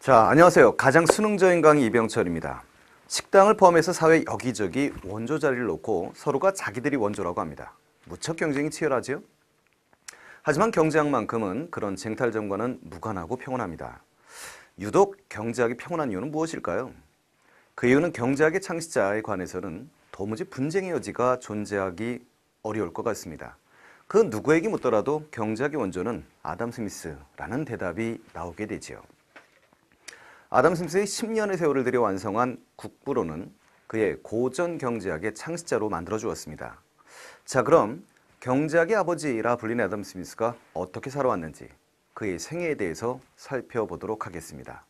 자, 안녕하세요. 가장 수능적인 강의 이병철입니다. 식당을 포함해서 사회 여기저기 원조 자리를 놓고 서로가 자기들이 원조라고 합니다. 무척 경쟁이 치열하지요? 하지만 경제학만큼은 그런 쟁탈전과는 무관하고 평온합니다. 유독 경제학이 평온한 이유는 무엇일까요? 그 이유는 경제학의 창시자에 관해서는 도무지 분쟁의 여지가 존재하기 어려울 것 같습니다. 그 누구에게 묻더라도 경제학의 원조는 아담 스미스라는 대답이 나오게 되지요. 아담 스미스의 10년의 세월을 들여 완성한 국부론은 그의 고전 경제학의 창시자로 만들어 주었습니다. 자, 그럼 경제학의 아버지라 불리는 아담 스미스가 어떻게 살아왔는지 그의 생애에 대해서 살펴보도록 하겠습니다.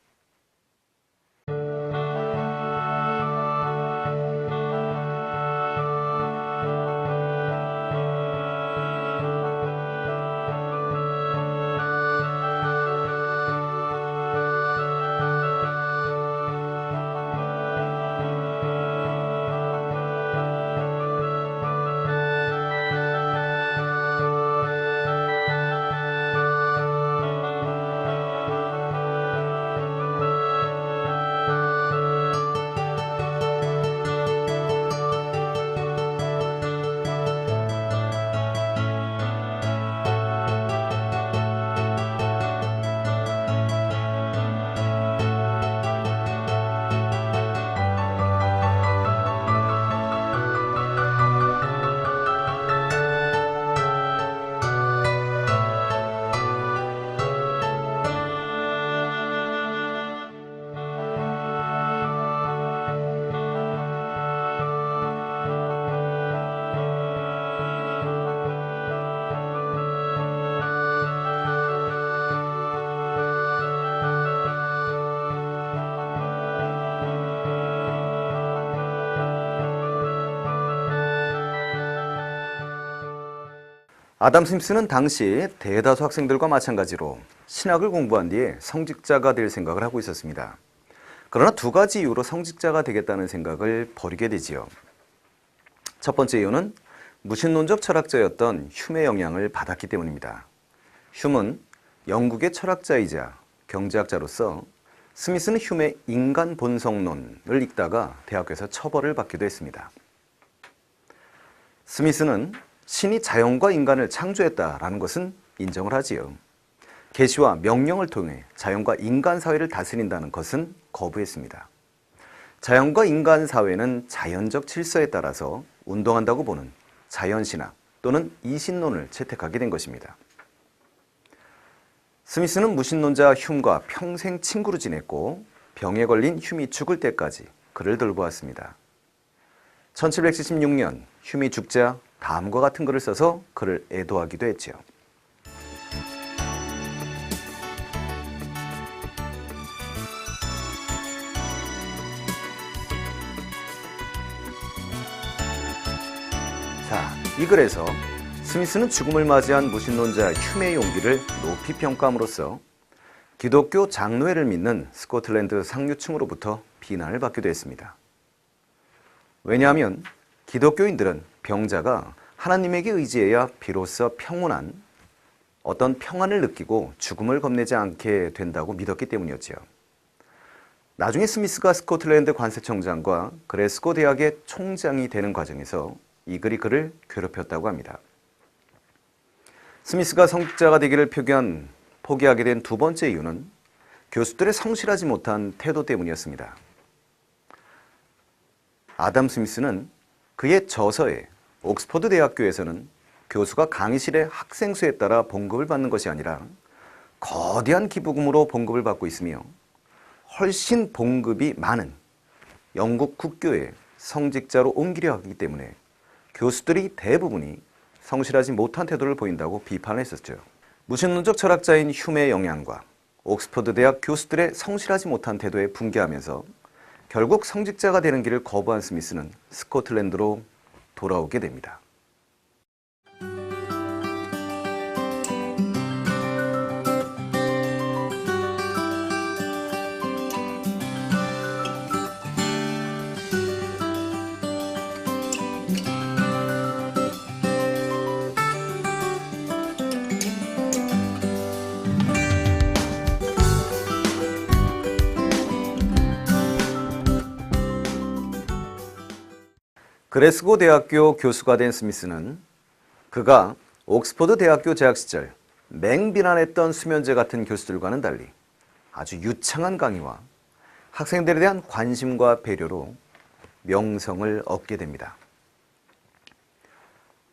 아담 스미스는 당시 대다수 학생들과 마찬가지로 신학을 공부한 뒤에 성직자가 될 생각을 하고 있었습니다. 그러나 두 가지 이유로 성직자가 되겠다는 생각을 버리게 되지요. 첫 번째 이유는 무신론적 철학자였던 흉의 영향을 받았기 때문입니다. 흉은 영국의 철학자이자 경제학자로서 스미스는 흉의 인간 본성론을 읽다가 대학교에서 처벌을 받기도 했습니다. 스미스는 신이 자연과 인간을 창조했다라는 것은 인정을 하지요. 계시와 명령을 통해 자연과 인간 사회를 다스린다는 것은 거부했습니다. 자연과 인간 사회는 자연적 질서에 따라서 운동한다고 보는 자연신학 또는 이신론을 채택하게 된 것입니다. 스미스는 무신론자 흉과 평생 친구로 지냈고 병에 걸린 흉이 죽을 때까지 그를 돌보았습니다. 1776년 흉이 죽자 다음과 같은 글을 써서 그를 애도하기도 했지요. 자, 이 글에서 스미스는 죽음을 맞이한 무신론자 흉의 용기를 높이 평가함으로써 기독교 장로회를 믿는 스코틀랜드 상류층으로부터 비난을 받기도 했습니다. 왜냐하면 기독교인들은 병자가 하나님에게 의지해야 비로소 평온한 어떤 평안을 느끼고 죽음을 겁내지 않게 된다고 믿었기 때문이었지요. 나중에 스미스가 스코틀랜드 관세청장과 그레스고 대학의 총장이 되는 과정에서 이 글이 그를 괴롭혔다고 합니다. 스미스가 성직자가 되기를 포기하게 된 두 번째 이유는 교수들의 성실하지 못한 태도 때문이었습니다. 아담 스미스는 그의 저서에 옥스퍼드 대학교에서는 교수가 강의실의 학생 수에 따라 봉급을 받는 것이 아니라 거대한 기부금으로 봉급을 받고 있으며 훨씬 봉급이 많은 영국 국교에 성직자로 옮기려 하기 때문에 교수들이 대부분이 성실하지 못한 태도를 보인다고 비판을 했었죠. 무신론적 철학자인 흉의 영향과 옥스퍼드 대학 교수들의 성실하지 못한 태도에 분개하면서 결국 성직자가 되는 길을 거부한 스미스는 스코틀랜드로 돌아오게 됩니다. 그래스고 대학교 교수가 된 스미스는 그가 옥스퍼드 대학교 재학 시절 맹비난했던 수면제 같은 교수들과는 달리 아주 유창한 강의와 학생들에 대한 관심과 배려로 명성을 얻게 됩니다.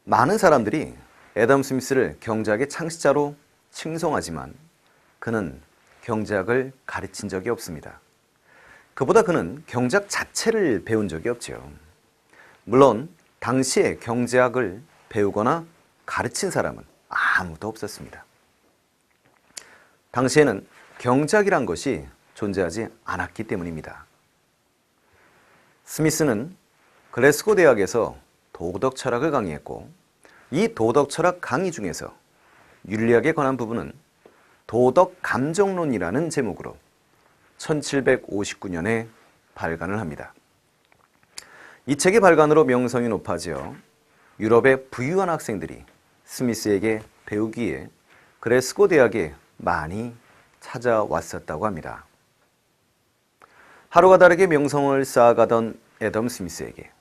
많은 사람들이 애덤 스미스를 경제학의 창시자로 칭송하지만 그는 경제학을 가르친 적이 없습니다. 그보다 그는 경제학 자체를 배운 적이 없지요. 물론 당시에 경제학을 배우거나 가르친 사람은 아무도 없었습니다. 당시에는 경제학이란 것이 존재하지 않았기 때문입니다. 스미스는 글래스고 대학에서 도덕 철학을 강의했고 이 도덕 철학 강의 중에서 윤리학에 관한 부분은 도덕 감정론이라는 제목으로 1759년에 발간을 합니다. 이 책의 발간으로 명성이 높아져 유럽의 부유한 학생들이 스미스에게 배우기에 글래스고 대학에 많이 찾아왔었다고 합니다. 하루가 다르게 명성을 쌓아가던 애덤 스미스에게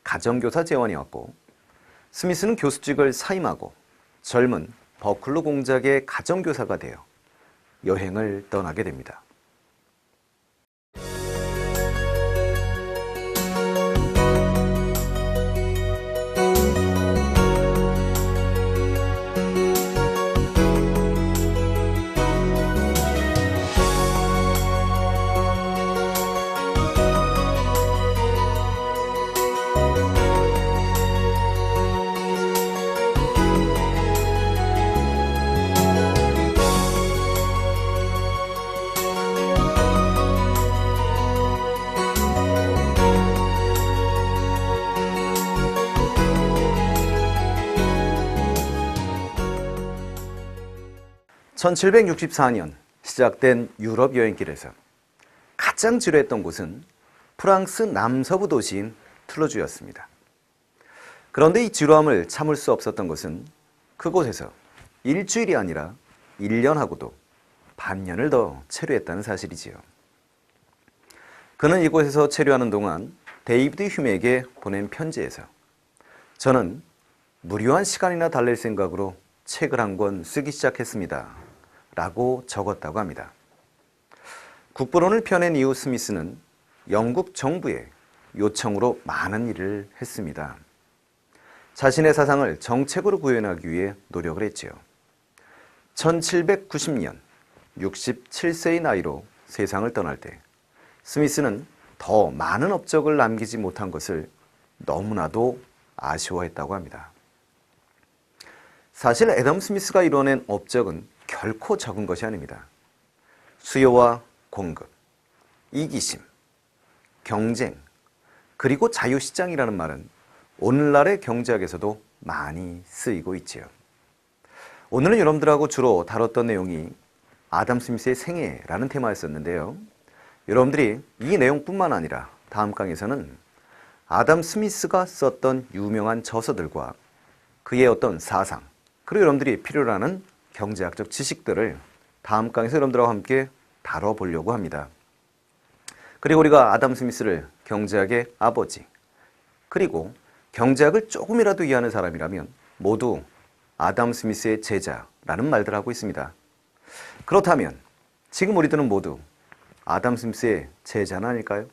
가정교사 재원이 왔고 스미스는 교수직을 사임하고 젊은 버클로 공작의 가정교사가 되어 여행을 떠나게 됩니다. (1764년) 시작된 유럽 여행길에서 가장 지루했던 곳은 프랑스 남서부 도시인 툴루즈였습니다. 그런데 이 지루함을 참을 수 없었던 것은 그곳에서 일주일이 아니라 1년하고도 반년을 더 체류했다는 사실이지요. 그는 이곳에서 체류하는 동안 데이비드 휴메에게 보낸 편지에서 저는 무료한 시간이나 달랠 생각으로 책을 한 권 쓰기 시작했습니다. 라고 적었다고 합니다. 국부론을 펴낸 이후 스미스는 영국 정부의 요청으로 많은 일을 했습니다. 자신의 사상을 정책으로 구현하기 위해 노력을 했지요. 1790년 67세의 나이로 세상을 떠날 때 스미스는 더 많은 업적을 남기지 못한 것을 너무나도 아쉬워했다고 합니다. 사실 애덤 스미스가 이뤄낸 업적은 결코 적은 것이 아닙니다. 수요와 공급, 이기심, 경쟁, 그리고 자유시장이라는 말은 오늘날의 경제학에서도 많이 쓰이고 있지요. 오늘은 여러분들하고 주로 다뤘던 내용이 아담 스미스의 생애라는 테마였었는데요. 여러분들이 이 내용뿐만 아니라 다음 강에서는 아담 스미스가 썼던 유명한 저서들과 그의 어떤 사상, 그리고 여러분들이 필요로 하는 경제학적 지식들을 다음 강에서 여러분들과 함께 다뤄보려고 합니다. 그리고 우리가 아담 스미스를 경제학의 아버지, 그리고 경제학을 조금이라도 이해하는 사람이라면 모두 아담 스미스의 제자라는 말들을 하고 있습니다. 그렇다면 지금 우리들은 모두 아담 스미스의 제자는 아닐까요?